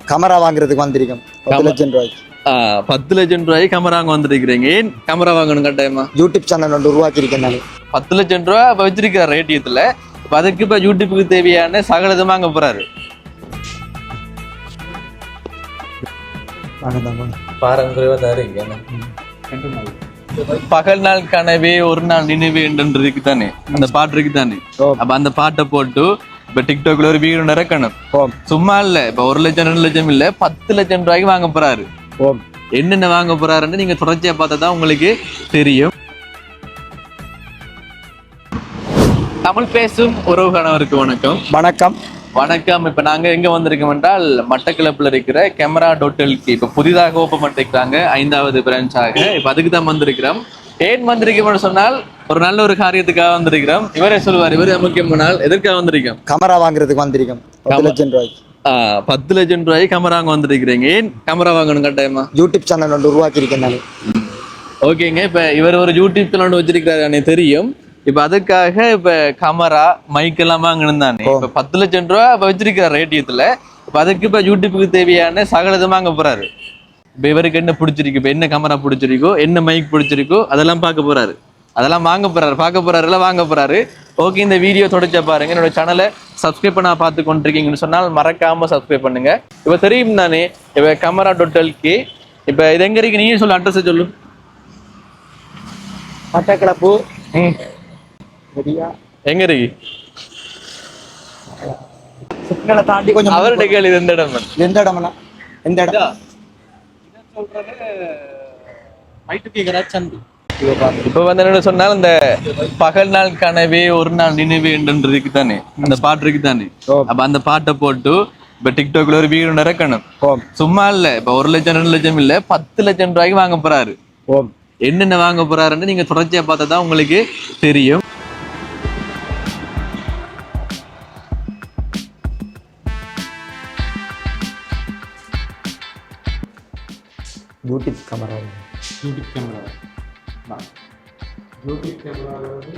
Camera வாங்குறதுக்கு வந்திருக்கோம் 10 லட்சம் ரூபாய்க்கு. 10 லட்சம் ரூபாய்க்கு கேமரா வாங்க வந்திருக்கிறீங்க. ஏன் கேமரா வாங்கணும் கட்டாயமா? யூடியூப் சேனல் ஒன்று உருவாக்கியிருக்கேன் நான். 10 லட்சம் ரூபா இப்போ வச்சிருக்கிற ரேட்டியத்தில் இப்போ அதுக்கு இப்போ யூடியூப்புக்கு தேவையான சகலதும் வாங்க போறாரு. பாரம்பரியமா தாரீங்க. பகல் நாள் கனவே ஒரு நாள் நினைவு என்றிருக்கு தானே, அந்த பாட்டு இருக்கு தானே. அப்ப அந்த பாட்டை போட்டு இப்ப டிக்டாக்ல ஒரு வீடு இறக்கணும். சும்மா இல்ல, இப்ப 1 லட்சம் 2 லட்சம் இல்ல 10 லட்சம் ரூபாய்க்கு வாங்க போறாரு. என்னென்ன வாங்க போறாருன்னு நீங்க தொடர்ச்சியா பார்த்தா உங்களுக்கு தெரியும். தமிழ் பேசும் உறவு கணவருக்கு வணக்கம். வணக்கம் வணக்கம். இப்ப நாங்க எங்க வந்திருக்கோம் என்றால் மட்டக்களப்புல இருக்கிற கேமரா டோட்டலுக்கு இப்ப புதிதாக ஓப்பன் பண்ணிருக்காங்க 5வது பிரான்ச்சாக. இப்ப அதுக்கு தான் வந்திருக்கிறோம். ஏன் வந்திருக்கோம்னு சொன்னால் ஒரு நல்ல ஒரு காரியத்துக்காக வந்திருக்கிறோம். இவரே சொல்லுவார், இவரே முக்கியம் நாள் எதற்காக வந்திருக்கோம்? கேமரா வாங்குறதுக்கு வந்திருக்கோம் 10 லட்சம் ரூபாய்க்கு. 10 லட்சம் ரூபாய்க்கு கேமரா வாங்க வந்திருக்கிறீங்க. ஏன் கேமரா வாங்கணும் கட்டாயமா? யூடியூப் சேனல் ஒன்று உருவாக்கியிருக்கேன் நான். ஓகேங்க. இப்ப இவர் ஒரு யூடியூப் சேனல் வச்சிருக்கிறாரு எனக்கு தெரியும். இப்ப அதுக்காக இப்ப கேமரா மைக் எல்லாம் வாங்கணும் தானே. இப்ப 10 லட்சம் ரூபா இப்ப வச்சிருக்கிற ரேட்டியத்துல இப்ப அதுக்கு இப்ப யூடியூப்புக்கு தேவையான சகலதும் வாங்க போறாரு. இப்ப இவருக்கு என்ன பிடிச்சிருக்கு, இப்ப என்ன கேமரா பிடிச்சிருக்கோ, என்ன மைக் பிடிச்சிருக்கோ அதெல்லாம் பார்க்க போறாரு, அதெல்லாம் வாங்க போறாரு, பார்க்க போறாரு, எல்லாம் வாங்க போறாரு. ஓகே, இந்த வீடியோ தொடர்ச்சியா பாருங்க. என்னோட சேனலை சப்ஸ்கிரைப் பண்ண பார்த்து கொண்டிருக்கீங்கன்னு சொன்னால் மறக்காம சப்ஸ்கிரைப் பண்ணுங்க. இப்ப தெரியும் தானே இப்ப கேமரா டோட்டலுக்கு இப்ப இது எங்க இருக்கு, நீங்க சொல்லு, அட்ரஸ் சொல்லு. மட்டக்களப்பு எங்க இருக்கு? சிக்னலை தாண்டி கொஞ்சம் அவர்கிட்ட கேள்வி. எந்த இடம்? எந்த இடம்னா எந்த இடம்? இப்ப வந்து என்ன சொன்னால் இந்த பகல் நாள் கனவே ஒரு நாள் நினைவு என்றிருக்கு தானே, அந்த பாட்டு இருக்கு தானே. அப்ப அந்த பாட்டை போட்டு இப்ப டிக்டாக்ல ஒரு வீடு இறக்கணும். சும்மா இல்ல, இப்ப 1 லட்சம் 2 லட்சம் இல்ல 10 லட்சம் ரூபாய்க்கு வாங்க போறாரு. என்னென்ன வாங்க போறாருன்னு நீங்க தொடர்ச்சியா பார்த்தா தான் உங்களுக்கு தெரியும். YouTube camera YouTube camera YouTube கேமராவில் வந்து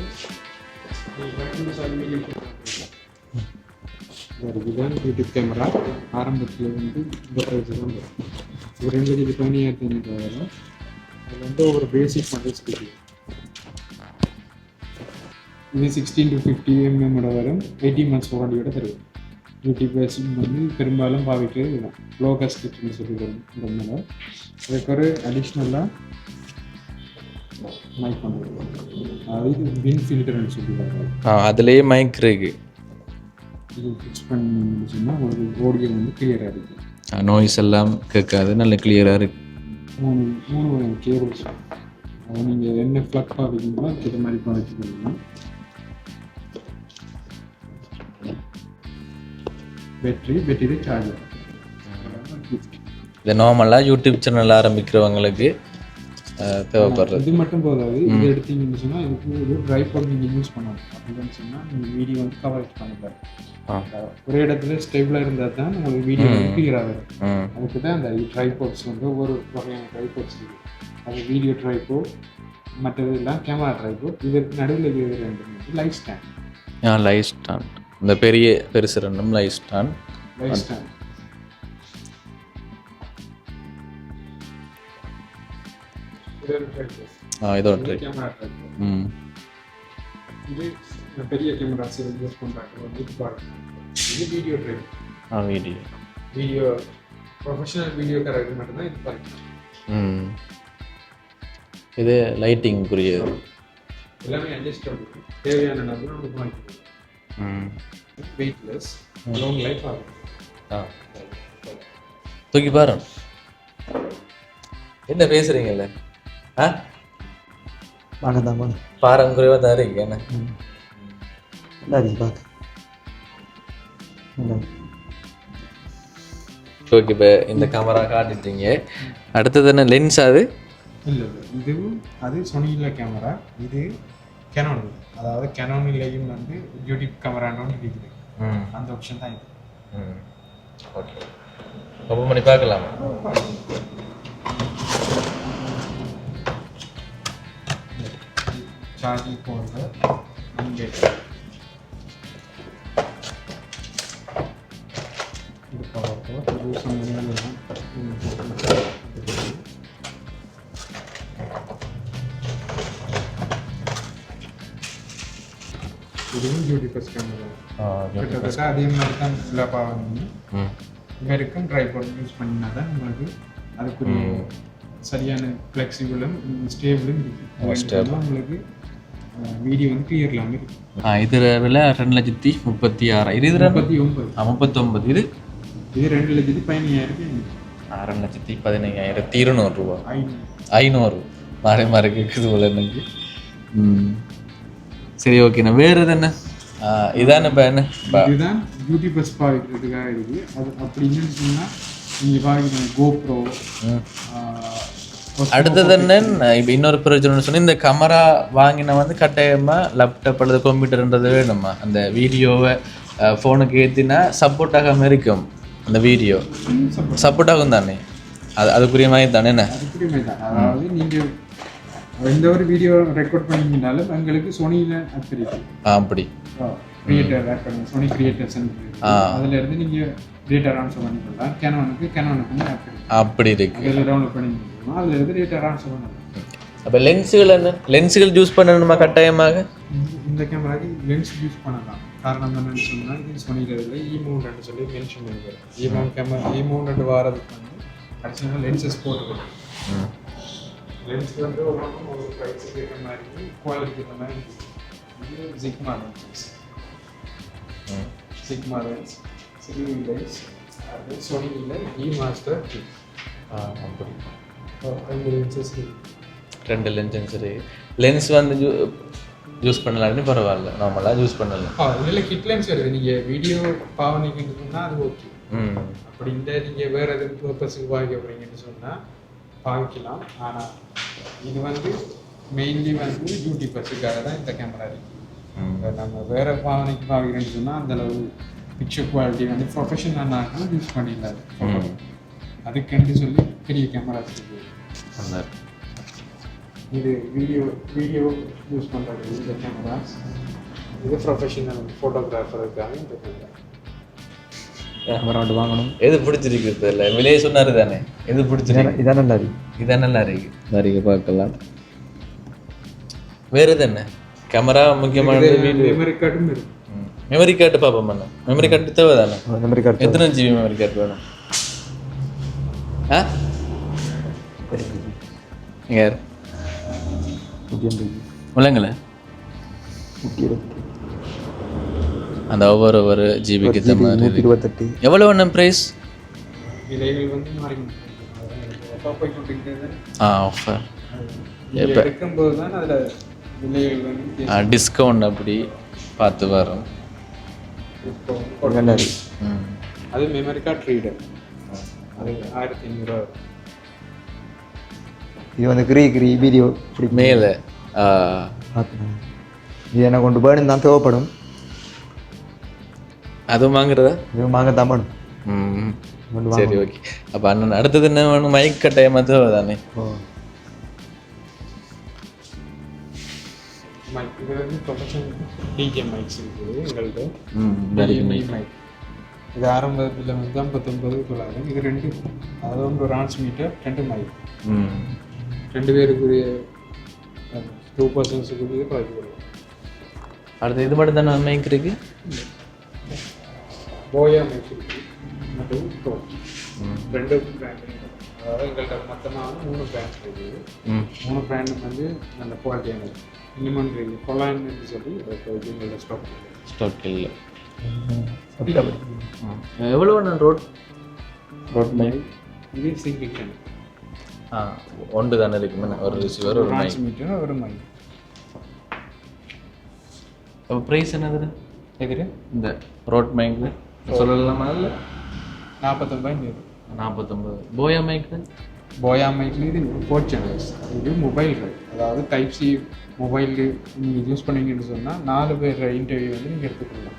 இதுதான் யூடியூப் கேமரா. ஆரம்பத்தில் வந்து இந்த ப்ரைஸ் தான் வரும். ஒரு 2,20,000 வரும். அதில் வந்து ஒரு பேசிக் மாடல்ஸ் இருக்குது. இது 16 to 50 mm வரும். 18 months வாரண்டியோட தருவோம். யூடியூப் வந்து பெரும்பாலும் பாவிக்கிறது இதுதான். லோ காஸ்ட்னு சொல்லிடுறதுனால அதுக்கு ஒரு அடிஷ்னலாக மைக் பண்ணுறது. இது பின் ஃபில்டர்னு சொல்லிடுவாங்க. அதுலேயே மைக் இருக்கு. இது ஃபிக்ஸ் பண்ணிச்சுன்னா உங்களுக்கு ஆடியோ வந்து கிளியராக இருக்குது. நாய்ஸ் எல்லாம் கேட்காது, நல்ல கிளியராக இருக்கு. மூணு வகையான கேபிள்ஸ். அதை நீங்கள் என்ன ப்ளக் பாவிக்கீங்களோ அதுக்கு இது மாதிரி பாவிச்சுக்கணும். Battery charger. இது நார்மலாக யூடியூப் சேனல் ஆரம்பிக்கிறவங்களுக்கு தேவைப்படுறது. இது மட்டும் போதாது. இது எடுத்தீங்கன்னு சொன்னால் இதுக்கு ஒரு ட்ரைபாட் நீங்கள் யூஸ் பண்ணணும். அப்படின்னு சொன்னால் நீங்கள் வீடியோ வந்து கவரேஜ் பண்ணக்கூடாது. ஒரே இடத்துல ஸ்டேபிளாக இருந்தால் தான் உங்களுக்கு வீடியோ வந்து கிளியராக வரும். அதுக்கு தான் அந்த ட்ரைபாட்ஸ் வந்து ஒவ்வொரு வகையான ட்ரைபாட்ஸ் இருக்குது. அது வீடியோ ட்ரைபாட், மற்றது எல்லாம் கேமரா ட்ரைபாட். இதற்கு நடுவில் இருக்கிறது ரெண்டு லைட் ஸ்டாண்ட். லைட் ஸ்டாண்ட், இந்த பெருசு ரெண்டும் லைட் ஸ்டாண்ட். இதோட கேமரா ட்ரைபாட். இது பெரிய கேமராஸ் யூஸ் பண்ணுறாங்க. இது வீடியோ ட்ரைபாட். வீடியோ ப்ரொஃபஷனல் வீடியோக்காரருக்கு மட்டும்தான் இது பார்க்கலாம். இது லைட்டிங்குரியது. எல்லாமே அட்ஜஸ்டபிள். தேவையான நம்பர் நமக்கு வாங்கிக்கலாம். வெயிட்லெஸ், லாங் லைஃப் ஆகும். தூக்கி பாரு. என்ன பேசுறீங்கல்ல? பாரம்பரியமா தாரீங்க. என்ன ஓகே. இப்போ இந்த கேமரா காட்டிட்டீங்க. அடுத்தது என்ன லென்ஸ்? அது இல்லை, இதுவும் அது சோனியில் கேமரா. இது கேனான். அதாவது கேனானிலையும் வந்து யூடியூப் கேமரான்னு இருக்குது. அந்த ஆப்ஷன் தான் இது. ஓகே, ஓப்பன் பண்ணி பார்க்கலாமா? சார்ஜிங் போடுறது இங்கே இது பவர். இதுவும் டியூட்டி ஃபர்ஸ்ட் கேமரா கிட்டத்தட்ட அதே மாதிரி தான் எல்லா பாவனையும் இங்கே இருக்கும் ட்ரைபாட் யூஸ் பண்ணினா தான் உங்களுக்கு அதுக்குரிய சரியான ஃப்ளெக்சிபிளும் ஸ்டேபிளும் இருக்குது உங்களுக்கு வீடியோ வந்து கிளியர் இல்லாமல் இருக்குது. இது விலை 2,36,000. இது 39. இது 2,15,000. 2,15,200 ரூபா. 500 மாறி மாறி கேட்குது போல எனக்கு. சரி ஓகேண்ணா. வேறு இது என்ன? இதான இப்போ என்ன? இதுதான் டியூட்டி பஸ் பாவிக்கிறதுக்காக இருக்குது. அது அப்படின்னு சொன்னால் நீங்கள் பாவிக்கிற கோப்ரோ. அடுத்தது என்ன இப்போ இன்னொரு பிரச்சனைன்னு சொன்னால் இந்த கேமரா வாங்கினா வந்து கட்டாயமாக லேப்டாப் அல்லது கம்ப்யூட்டர்ன்றது வேணுமா? அந்த வீடியோவை ஃபோனுக்கு ஏற்றினா சப்போர்ட் ஆகாமல் இருக்கும். அந்த வீடியோ சப்போர்ட் ஆகும் தானே? அதுக்குரிய மாதிரி தானே என்ன? அதுக்குரிய மாதிரி தான். அதாவது நீங்கள் எந்த ஒரு வீடியோ ரெக்கார்ட் பண்ணிங்கனாலும் எங்களுக்கு சோனியில் ஆப் இருக்குது. அப்படி கிரியேட்டர் ஆப் பண்ணுங்க, சோனி கிரியேட்டர்ஸ் அதில் இருந்து நீங்கள் டேட்டா ட்ரான்ஸ்ஃபர் பண்ணிக்கலாம். கேனோனுக்கு ஆப் இருக்குது. அப்படி இருக்கு. அதில் டவுன்லோட் பண்ணிக்கலாம். அதில் இருந்து டேட்டா ட்ரான்ஸ்ஃபர் பண்ணலாம். அப்போ லென்ஸுகள் என்ன? லென்ஸுகள் யூஸ் பண்ணணுமா கட்டாயமாக? இந்த கேமராக்கு லென்ஸ் யூஸ் பண்ணலாம். காரணம் என்னன்னு சொன்னால் இது சோனியில் E-mount சொல்லி மென்ஷன் பண்ணிக்கிறேன். E-mount வாரதுக்கு வந்து கடைசியாக லென்சஸ் போட்டுக்கிறேன். லென்ஸ் வந்து ஒவ்வொன்றும் ஒரு ப்ரைஸுக்கு ஏற்ற மாதிரி குவாலிட்டிக்கு ஏற்ற மாதிரி இது sigma lenses. Sigma lens, sigma lens, அது சோனியில் E-master 2. அப்படி 2 லென்சஸ் 2 லென்ஸ் சரி. லென்ஸ் வந்து யூஸ் பண்ணலாம்னு பரவாயில்ல, நார்மலாக யூஸ் பண்ணலாம். இதில் கிட் லென்ஸ் வருது. நீங்கள் வீடியோ பாவனைக்குன்னு சொன்னால் அது ஓகே. அப்படி இந்த நீங்கள் வேறு எதுவும் பர்பஸுக்கு பாவிக்க போகிறீங்கன்னு சொன்னால் பாவிக்கலாம். ஆனால் இது வந்து மெயின்லி வந்து டியூட்டி பர்ஸுக்காக தான் இந்த கேமரா இருக்குது. நம்ம வேறு பாவனைக்கு பாவிக்கிறேன்னு சொன்னால் அந்தளவு பிக்சர் குவாலிட்டி வந்து ப்ரொஃபஷனலாக யூஸ் பண்ணிடலாது. அதுக்குன்னு சொல்லி பெரிய கேமராஸ் இருக்குது. இது வீடியோ யூஸ் பண்ணுறது இந்த கேமராஸ். இது ப்ரொஃபஷனல் ஃபோட்டோகிராஃபருக்காக இந்த கேமரா வாங்கணும். எது பிடிச்சிருக்கு இல்லை விலையை சொன்னார் தானே? எது பிடிச்சிருக்கு? இதான் நல்லா இருக்கு. இதான் நல்லா இருக்கு. நிறைய பார்க்கலாம். வேறு எது என்ன கேமரா முக்கியமானது? மெமரி கார்டும் இருக்கு. மெமரி கார்டு பார்ப்போம் பண்ண. மெமரி கார்டு தேவை தானே? மெமரி கார்டு எத்தனை ஜிபி மெமரி கார்டு வேணும்? யார் முள்ளங்கள அந்த ஒவ்வொரு ஜிபிக்கு ஏற்ற மாதிரி 128. எவ்வளோ ஒன்றும் ப்ரைஸ்? விலைகள் வந்து மாறி ஆஃபர் இப்போ எடுக்கும்போது தான் அதில் விலைகள் வந்து டிஸ்கவுண்ட் அப்படி பார்த்து வரும். அது மெமரி கார்டு ரீடர். அது 1500. இது வந்து கிரி வீடியோ மேலே இது எனக்கு கொண்டு பேர்டு தான் தேவைப்படும். அதுவும் வாங்குறதா? இதுவும் வாங்க தான் வேணும். சரி ஓகே. அப்போ அண்ணன் அடுத்தது என்ன வேணும்? மைக் கட்டாயமாக தேவை தானே? இது வந்து ப்ரொஃபஷனல் டிஜே மைக்ஸ் இருக்குது எங்கள்கிட்ட. மைக் இது ஆரம்பத்தில் வந்து 59,900. இது 2, அதாவது ஒரு டிரான்ஸ்மீட்டர் 2 மைக். 2 பேருக்குரிய 2 பர்சன்ஸுக்குரிய ப்ரைஸ் கொடுக்கும். அடுத்து இது மட்டும் தானே மைக் இருக்கு? போயா மைக் இருக்குது மற்றும் டோச். 2 பிராண்ட். அதாவது எங்கள்கிட்ட மொத்தமாக 3 பிராண்ட் இருக்குது. 3 பிராண்டும் வந்து நல்ல குவாலிட்டியானது. மினிமம் ரேஞ்ச் கொலான்னு சொல்லி எங்களோட ஸ்டாக் இல்லை. எவ்வளோ நான் ரோட் மைக்? இது சிங்கிள் கேன். ஒன்று தானே இருக்குமே, ஒரு ரிசீவர் ஒரு டிரான்ஸ்மிட்டர் ஒரு மைக். அப்போ ப்ரைஸ் என்னது? எதிர இந்த ரோட் மைக் சொல்லலாமா? இல்லை 49. 49. போயா மைக்? போயா மைக்கில் இது 4 சேனல்ஸ். இது மொபைல்கள், அதாவது டைப் சி மொபைலு நீங்கள் யூஸ் பண்ணுவீங்கன்னு சொன்னால் 4 பேர் இன்டர்வியூ வந்து நீங்கள் எடுத்துக்கொள்ளலாம்.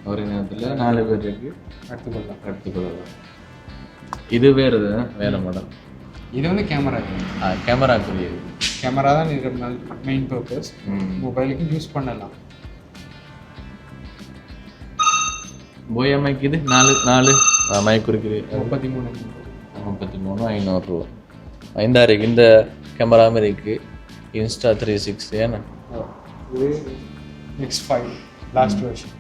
ஒரு நேரத்தில் 4 பேருக்கு எடுத்துக்கொள்ளலாம். இது வேறு வேறு மாடல். இது வந்து கேமரா. கேமராக்குரியது. கேமரா தான் இது மெயின் பர்பஸ். மொபைலுக்கு யூஸ் பண்ணலாம். போயா மைக் இது 4 மைக் இருக்குது 33,500. 33,500 இந்த இருக்கு. இந்த கேமராவும் இருக்கு. இன்ஸ்டா 360 ஏன்னா இது X5 லாஸ்ட் வெர்ஷன்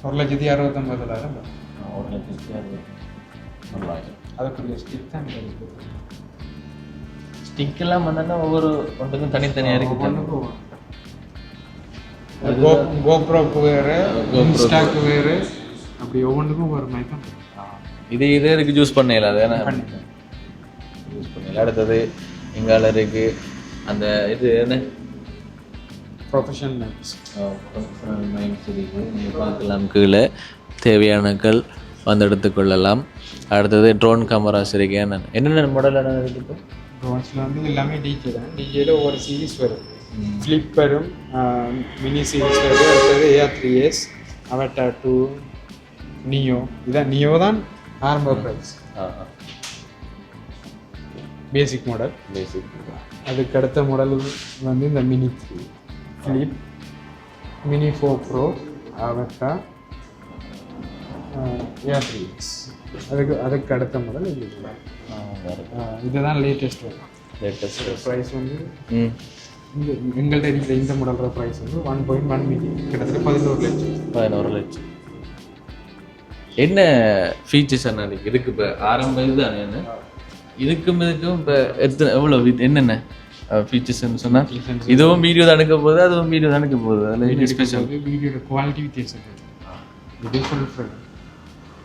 1,69,000. 1,60,000. அதுக்குரிய ஸ்டிக் தான் ஸ்டிக் எல்லாம் பண்ணா ஒவ்வொரு ஒன்றுக்கும் தனித்தனியாக இருக்கு. கோப்ரோக்கு வேறு, இன்ஸ்டாக்கு வேறு, அப்படி ஒவ்வொன்றுக்கும் ஒரு மாதிரி தான். இது இதே இருக்கு யூஸ் பண்ணல, அது என்ன யூஸ் பண்ணல. அடுத்தது இங்கால இருக்கு அந்த இது என்ன ப்ரொஃபஷனல் மைக்ஸ். ப்ரொஃபஷனல் மைக்ஸ் இருக்கு. நீங்கள் பார்க்கலாம் கீழே தேவையானக்கள் வந்து எடுத்துக்கொள்ளலாம். அடுத்தது ட்ரோன் கேமராஸ் இருக்கு. என்னென்ன மாடல் என்ன இருக்குது? ட்ரோன்ஸில் வந்து எல்லாமே டிஜே தான். டிஜேயில் ஒவ்வொரு சீரீஸ் வரும். ஃப்ளிப் வரும், மினி சீரீஸ் வரும். அடுத்தது AR3S, அவட்டார் 2, நியோ. இதான் நியோ தான் ஆரம்ப ப்ரைஸ், பேசிக் மாடல். அதுக்கு அடுத்த மாடல் வந்து இந்த மினி 3 ஃப்ளிப், மினி 4 ப்ரோ, அவட்டா, AR3S. அதுக்கு அடுத்த மாடல் இதுதான் லேட்டஸ்ட் வரும். ப்ரைஸ் வந்து இந்த எங்கள்கிட்ட இருக்கிற இந்த மாடலோட ப்ரைஸ் வந்து 1.1 மில்லியன், கிட்டத்தட்ட 11 லட்சம். என்ன ஃபீச்சர்ஸ் என்ன இதுக்கு? இப்போ ஆரம்ப இதுதான் என்ன இதுக்கும் இப்போ எவ்வளோ என்னென்ன ஃபீச்சர்ஸ்ன்னு சொன்னால் இதுவும் வீடியோ தான் எடுக்க போகுது, அதுவும் வீடியோ தான் எடுக்க போகுது. அதில் ஸ்பெஷல் வீடியோட குவாலிட்டி வித்தியாசம். இது ஃபுல் ஃப்ரேம்.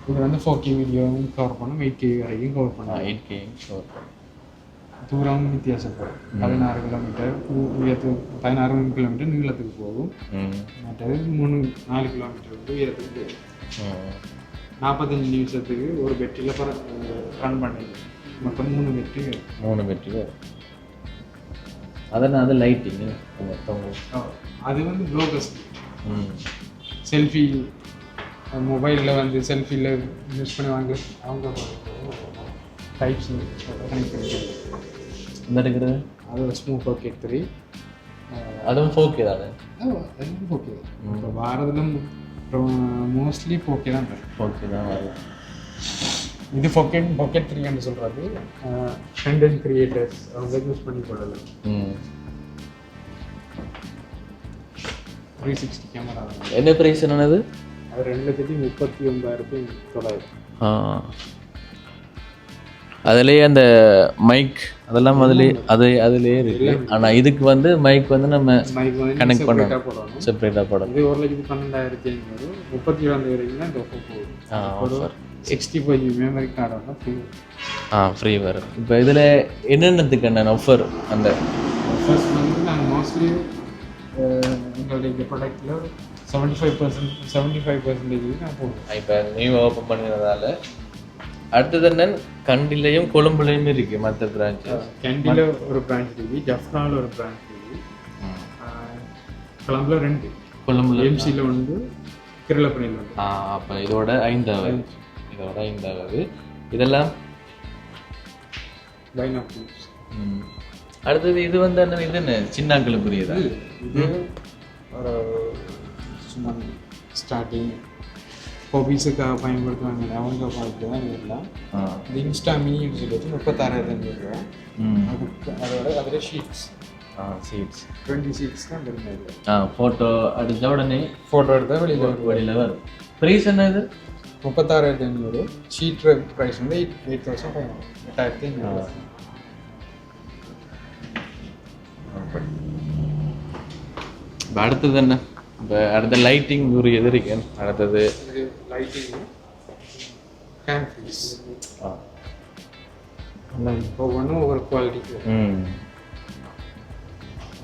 இது வந்து 4K வீடியோவும் கவர் பண்ணும், 8K வரைக்கும் கவர் பண்ணும். 8K கவர் பண்ணும். தூரம் வித்தியாசப்படும். 16 கிலோமீட்டர் உயரத்துக்கு, 16 கிலோமீட்டர் நீளத்துக்கு போகும். மற்றது 4 கிலோமீட்டர் வந்து உயரத்துக்கு போகும். 45 நிமிஷத்துக்கு ஒரு பெட்டியில் ரன் பண்ணி மொத்தம் 3 பெட்டி. அதனால் அது லைட்டிங் அது வந்து ப்ளோகஸ் செல்ஃபி மொபைலில் வந்து செல்ஃபியில் யூஸ் பண்ணி அவங்க டைப்ஸ் கனெக்ட் பண்ணி இந்த எடுக்கிறது. அது ஒரு ஸ்மூத் 4K3. அதுவும் 4K தானே? எல்லாம் 4K தான். இப்போ பாரதில் மோஸ்ட்லி 4K தான். 4K தான் வரும். இது பாக்கெட் 3 சொல்கிறது கண்டென்ட் கிரியேட்டர்ஸ் அவங்க யூஸ் பண்ணி கொள்ளலாம். 360 கேமரா. என்ன ப்ரைஸ் என்னது? அது 2,39,900. அதுலேயே அந்த மைக் அதெல்லாம் அதுலேயே இருக்கு. ஆனால் இதுக்கு வந்து மைக் வந்து நம்ம கனெக்ட் பண்ண செப்பரேட்டாக போடணும். இது 1,12,500. 37 வரைக்கும் தான் இந்த ஆஃபர். 65 மெமரி கார்டோட ஃப்ரீ வரும். இப்போ இதில் என்னென்னத்துக்கு என்ன ஆஃபர்? அந்த ஆஃபர்ஸ் வந்து நாங்கள் மோஸ்ட்லி எங்களுடைய ப்ராடக்டில் 75% நான் போடுவோம். இப்போ நியூ ஓப்பன் பண்ணுறதால. அடுத்தது என்ன, கண்டிலையும் கொழும்புலையும் இருக்குது மற்ற பிரான்ச்சஸ். கண்டியில் ஒரு பிரான்ச் இருக்குது, ஜஃப்னாவில் ஒரு பிரான்ச் இருக்குது, கொழும்புல 2, கொழும்புல எம்சியில் ஒன்று, கிருளப்பணியில் ஒன்று. அப்போ இதோட 5வது. இதெல்லாம் அடுத்தது இது வந்து என்ன, இது என்ன சின்னாக்களுக்குரியதா? இது ஒரு சும்மா ஸ்டார்டிங் ஹாபீஸுக்காக பயன்படுத்துவாங்க, அவங்க பார்த்து தான் இதெல்லாம். இது இன்ஸ்டா மினின்னு சொல்லிட்டு 36,500. அதுக்கு அதில் ஷீட்ஸ் 20 ஷீட்ஸ் தான் இருந்தது. ஃபோட்டோ அடித்த உடனே எடுத்தால் வெளியில் வரும். ப்ரைஸ் என்ன இது? 36,500. ஷீட் ப்ரைஸ் வந்து 8,500. அடுத்தது என்ன? இப்போ அடுத்த லைட்டிங் ஒரு எது இருக்கு? அடுத்தது லைட்டிங் கேம்ஃபீஸ். ஒவ்வொன்றும் ஒவ்வொரு குவாலிட்டிக்கு.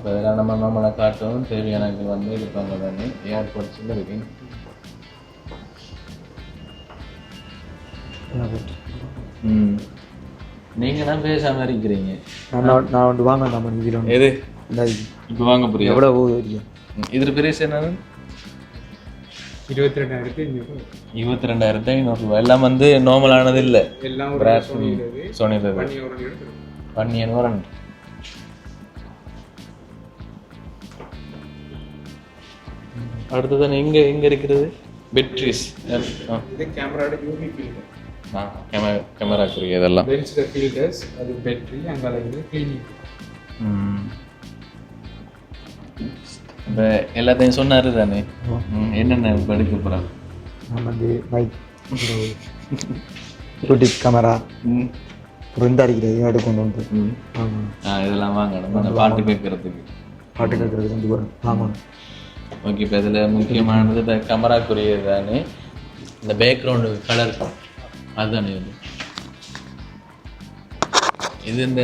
அதெல்லாம் நம்ம நம்மளை காட்டும் தேவையான வந்து இருப்பாங்க தானே. ஏர்போர்ட்ஸில் இருக்கு. நீங்கள் தான் பேசாமல் இருக்கிறீங்க. நான் ஒன்று வாங்க நம்ம இதில் எது இப்போ வாங்க புரியும்? எவ்வளோ போகுது? இதில் பெரிய என்னது? 22,500. எல்லாம் வந்து நார்மலானது இல்லை, எல்லாம் சொன்னது பண்ணியன் வரன். அடுத்தது எங்கே இருக்கிறது? பேட்டரிஸ் இது கேமராவோட யூவி ஃபில்டர். கேமராக்குரிய இதெல்லாம் லென்ஸோட ஃபில்டர்ஸ், அது பேட்டரி, அங்கே இது கிளீனிங். இப்போ எல்லாத்தையும் சொன்னாரு தானே, என்னென்ன இப்போ எடுக்க போகிறான்? நான் வந்து மைக், யூடியூப் கேமரா, அப்புறம் இந்த அடிக்கிறது எடுக்கணும் வந்து. ஆமாம், இதெல்லாம் வாங்கணும் அந்த பாட்டு கேட்கறதுக்கு. பாட்டு கேட்கறதுக்கு வந்து வரும். ஆமாம். ஓகே, இப்போ இதில் முக்கியமானது இப்போ கேமராக்குரிய தானே இந்த பேக்ரவுண்டு கலர் அதுதானே இது இந்த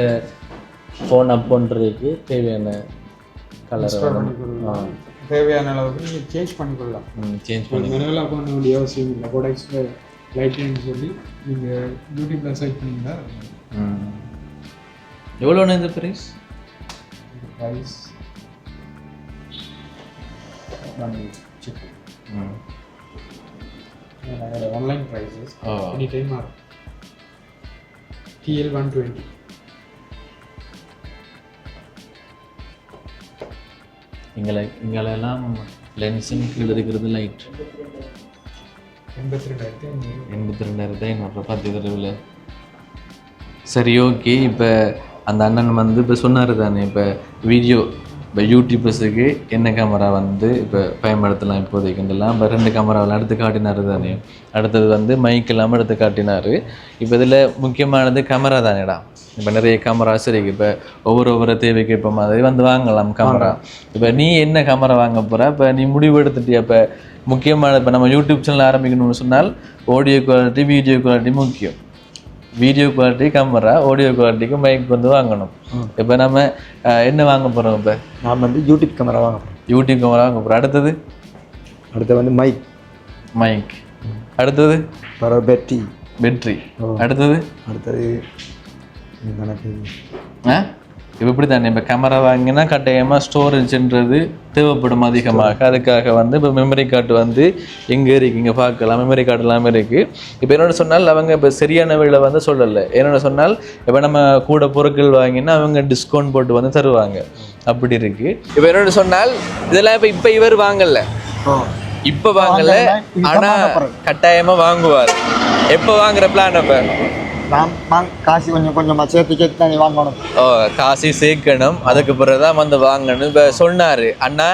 ஃபோன் அப் பண்ணுறதுக்கு தேவையான கலர் தேவையான அளவுக்கு நீங்கள் சேஞ்ச் பண்ணிக்கொள்ளலாம். சேஞ்ச் பண்ணி மெனுவலாக பண்ண வேண்டிய அவசியம் இல்லை. கோடெக்ஸில் லைட்னு சொல்லி நீங்கள் யூடியூப்பில் சர்ச் பண்ணிங்கன்னா எவ்வளோண்ணே இந்த price? Price online prices any time ஆகும். TL 120. இங்கெல்லாம் லென்ஸும் கீழே இருக்கிறது லைட் 82,500 10 தடவை. சரி, ஓகே. இப்போ அந்த அண்ணன் வந்து இப்போ சொன்னார் தானே, இப்போ வீடியோ இப்போ யூடியூபர்ஸுக்கு என்ன கேமரா வந்து இப்போ பயன்படுத்தலாம் இப்போதைக்குலாம். இப்போ 2 கேமராவில் எடுத்து காட்டினார் தானே. அடுத்தது வந்து மைக் இல்லாமல் எடுத்து காட்டினார். இப்போ இதில் முக்கியமானது கேமரா தானேடா. இப்போ நிறைய கேமராஸ் இருக்குது. இப்போ ஒவ்வொரு தேவைக்கு இப்போ மாதிரி வந்து வாங்கலாம் கேமரா. இப்போ நீ என்ன கேமரா வாங்க போகிற? இப்போ நீ முடிவு எடுத்துட்டியா? இப்போ முக்கியமானது இப்போ நம்ம யூடியூப் சேனல் ஆரம்பிக்கணும்னு சொன்னால் ஆடியோ குவாலிட்டி, வீடியோ குவாலிட்டி முக்கியம். வீடியோ குவாலிட்டி கேமரா, ஆடியோ குவாலிட்டிக்கு மைக் வந்து வாங்கணும். இப்போ நம்ம என்ன வாங்க போகிறோம்? இப்போ நான் வந்து யூடியூப் கேமரா வாங்க போகிறேன். யூடியூப் கேமரா வாங்க போகிறோம். அடுத்தது வந்து மைக். அடுத்தது பேட்டரி. அடுத்தது எனக்கு இப்போ இப்படி தானே. இப்போ கேமரா வாங்கினா கட்டாயமாக ஸ்டோரேஜ்ன்றது தேவைப்படும் அதிகமாக. அதுக்காக வந்து இப்போ மெமரி கார்டு வந்து எங்கே இருக்குது இங்கே பார்க்கலாம். மெமரி கார்டு எல்லாமே இருக்குது. இப்போ என்னோட சொன்னால் அவங்க இப்போ சரியான விலை வந்து சொல்லலை. என்னோட சொன்னால் இப்போ நம்ம கூட பொருட்கள் வாங்கினா அவங்க டிஸ்கவுண்ட் போட்டு வந்து தருவாங்க. அப்படி இருக்குது. இப்போ என்னோட சொன்னால் இதெல்லாம் இப்போ இவர் வாங்கலை, இப்போ வாங்கலை, ஆனால் கட்டாயமாக வாங்குவார். எப்போ வாங்குற பிளான்? அப்போ காசு கொஞ்சமாக சேர்த்து தான் வாங்கணும். காசு சேர்க்கணும், அதுக்கு பிறகு தான் வந்து வாங்கணும். இப்போ சொன்னார் அண்ணா,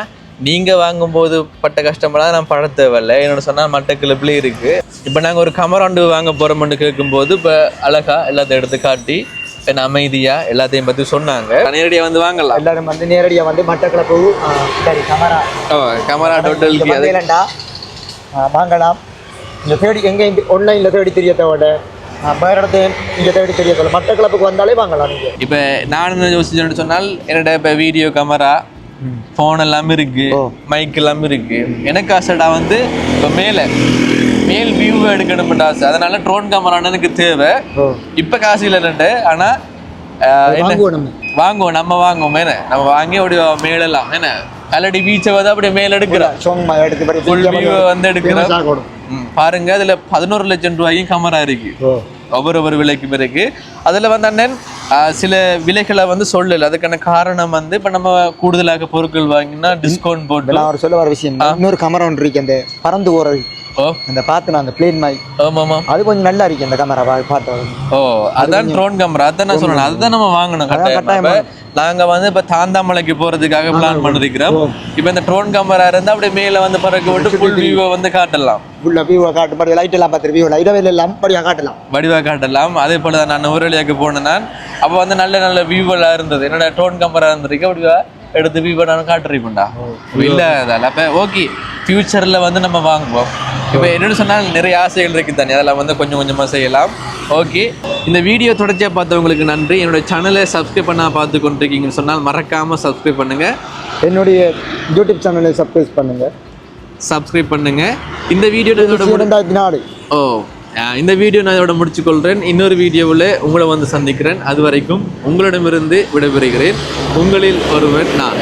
நீங்கள் வாங்கும்போது பட்ட கஷ்டமெல்லாம் நான் பட தேவையில்லை. என்னோட சொன்னால் மட்ட கிளப்புலேயே இருக்குது. இப்போ நாங்கள் ஒரு கமராண்டு வாங்க போகிறோம்னு கேட்கும்போது இப்போ அழகா எல்லாத்தையும் எடுத்து காட்டி என்ன அமைதியாக எல்லாத்தையும் பற்றி சொன்னாங்க. நேரடியாக வந்து வாங்கலாம். எல்லாரும் வந்து நேரடியாக வந்து மட்டக்களப்பு கமரா டோட்டலுக்கு வாங்கலாம். இந்த தேடி எங்கே ஆன்லைனில் தேடி தெரியத்தோட வேறு இடத்த இங்கே தேடி தெரிய சொல்ல மட்டக்களப்புக்கு வந்தாலே வாங்கலாம். நீங்கள் இப்போ நான் என்ன யோசிச்சேன்னு சொன்னால் என்னோட இப்போ வீடியோ கேமரா, ஃபோன் எல்லாமே இருக்குது, மைக் எல்லாமே இருக்குது. எனக்கு ஆசைடா வந்து இப்போ மேல் வியூ எடுக்கணும்னு ஆசை. அதனால ட்ரோன் கேமரான்னு எனக்கு தேவை. இப்போ காசு இல்லைன்ட்டு, ஆனால் வாங்குவோம், நம்ம வாங்குவோம். என்ன நம்ம வாங்கி அப்படியே மேலெல்லாம் என்ன கல்லடி பீச்சை வந்து அப்படியே மேல எடுக்கிறோம் வந்து எடுக்கிறோம். பாருங்க, அதுல 11 லட்சம் ரூபாய்க்கும் கேமரா இருக்கு. ஒவ்வொரு விலைக்கும் இருக்கு. அதுல வந்து அண்ணன் சில விலைகளை வந்து சொல்லல. அதுக்கான காரணம் வந்து இப்ப நம்ம கூடுதலாக பொருட்கள் வாங்கினா டிஸ்கவுண்ட் போட்டு. அவர் சொல்ல வர விஷயம், இன்னொரு கேமரா ஒன்று இருக்கு, அந்த பறந்து போறது. அந்த பாத்து அந்த பிளேன் மைக். ஆமாமா, அது கொஞ்சம் நல்லா இருக்கு அந்த கேமரா பார்த்து. அதான் ட்ரோன் கேமரா. அதான் நான் சொல்றேன், அதுதான் நம்ம வாங்கணும் கட்டாயமா. நாங்க வந்து இப்ப தாந்தாமலைக்கு போறதுக்காக பிளான் பண்ணிருக்கிறோம். இப்ப இந்த ட்ரோன் கேமரா இருந்தா அப்படியே மேல வந்து பறக்க விட்டு ஃபுல் வியூவை வந்து காட்டலாம். ஃபுல்லா வியூவை காட்டு மாதிரி லைட் எல்லாம் பார்த்து வியூ லைட் எல்லாம் வடிவா காட்டலாம். அதே போல தான் நான் ஊரலியாக்கு போனேன். நான் அப்ப வந்து நல்ல வியூவெல்லாம் இருந்தது. என்னோட ட்ரோன் கேமரா இருந்திருக்கு, அப்படியா எடுத்து வியூவை நான் காட்டுறீங்கடா. இல்ல அதால அப்ப ஓகே, ஃபியூச்சர்ல வந்து நம்ம வாங்குவோம். இப்போ என்னென்னு சொன்னால் நிறைய ஆசைகள் இருக்குது தானே, அதெல்லாம் வந்து கொஞ்சமாக செய்யலாம். ஓகே, இந்த வீடியோ தொடர்ச்சியாக பார்த்தவங்களுக்கு நன்றி. என்னோட சேனலை சப்ஸ்கிரைப் பண்ண பார்த்து கொண்டிருக்கீங்கன்னு சொன்னால் மறக்காமல் சப்ஸ்கிரைப் பண்ணுங்கள். என்னுடைய யூடியூப் சேனலை சப்ஸ்கிரைப் பண்ணுங்கள். இந்த வீடியோ இந்த வீடியோ நான் இதோட முடிச்சுக்கொள்கிறேன். இன்னொரு வீடியோவில் உங்களை வந்து சந்திக்கிறேன். அது வரைக்கும் உங்களிடமிருந்து விடைபெறுகிறேன். உங்களில் ஒருவன் நான்.